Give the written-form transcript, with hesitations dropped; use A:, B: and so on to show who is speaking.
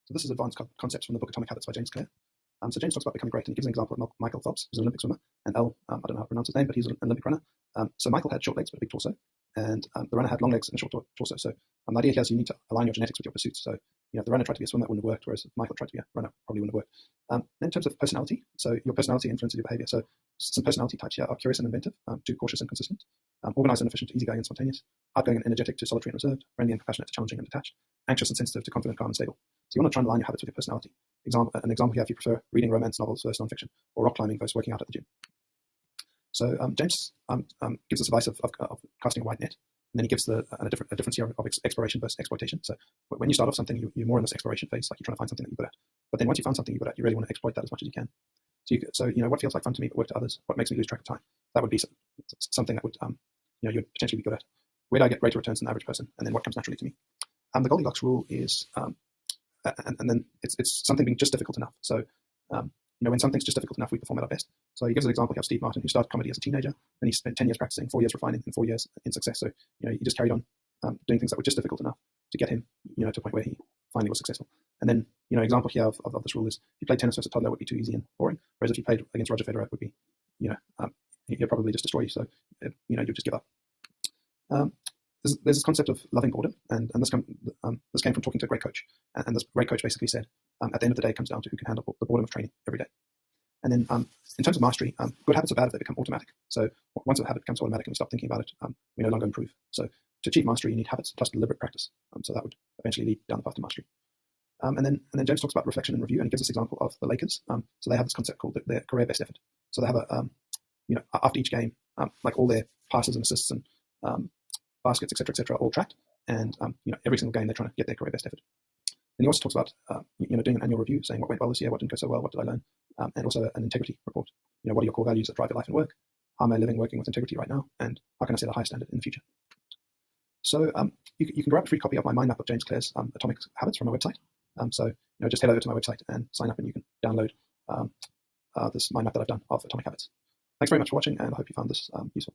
A: So this is advanced concepts from the book Atomic Habits by James Clear. So James talks about becoming great, and he gives an example of Michael Phelps, who's an Olympic swimmer, and I don't know how to pronounce his name, but he's an Olympic runner. So Michael had short legs but a big torso, and the runner had long legs and a short torso. So the idea here is you need to align your genetics with your pursuits. So if the runner tried to be a swimmer, it wouldn't have worked, whereas if Michael tried to be a runner, probably wouldn't have worked. In terms of personality, so your personality influences your behavior. So some personality types here are curious and inventive, to cautious and consistent, organized and efficient to easigoing and spontaneous, outgoing and energetic to solitary and reserved, friendly and compassionate to challenging and detached, anxious and sensitive to confident, calm and stable. So you want to try and align your habits with your personality. An example here, if you prefer reading romance novels versus nonfiction, or rock climbing versus working out at the gym. So James gives us advice of casting a wide net, and then he gives a difference here of exploration versus exploitation. So when you start off something, you're more in this exploration phase, like you're trying to find something that you're good at. But then once you found something you're good at, you really want to exploit that as much as you can. So what feels like fun to me but work to others, what makes me lose track of time, that would be something that would you'd potentially be good at. Where do I get greater returns than the average person, and then what comes naturally to me? The Goldilocks rule is, and then it's something being just difficult enough. So when something's just difficult enough, we perform at our best. So he gives an example here of Steve Martin, who started comedy as a teenager, and he spent 10 years practicing, 4 years refining, and 4 years in success. So he just carried on doing things that were just difficult enough to get him to a point where he finally was successful. And then an example here of this rule is, if you played tennis versus a toddler, it would be too easy and boring. Whereas if you played against Roger Federer, it would be he'd probably just destroy you. So you'd just give up. There's this concept of loving boredom, and this came from talking to a great coach. And this great coach basically said, at the end of the day, it comes down to who can handle the boredom of training every day. And then in terms of mastery, good habits are bad if they become automatic. So once a habit becomes automatic and we stop thinking about it, we no longer improve. So to achieve mastery, you need habits plus deliberate practice. So that would eventually lead down the path to mastery. And then James talks about reflection and review, and he gives this example of the Lakers. So they have this concept called their career best effort. So they have after each game, like all their passes and assists and baskets, etc., all tracked, and every single game they're trying to get their career best effort. And he also talks about doing an annual review, saying what went well this year, what didn't go so well, what did I learn, and also an integrity report. What are your core values that drive your life and work? How am I working with integrity right now, and how can I set a high standard in the future? So you can grab a free copy of my mind map of James Clear's Atomic Habits from my website. So just head over to my website and sign up, and you can download this mind map that I've done of Atomic Habits. Thanks very much for watching, and I hope you found this useful.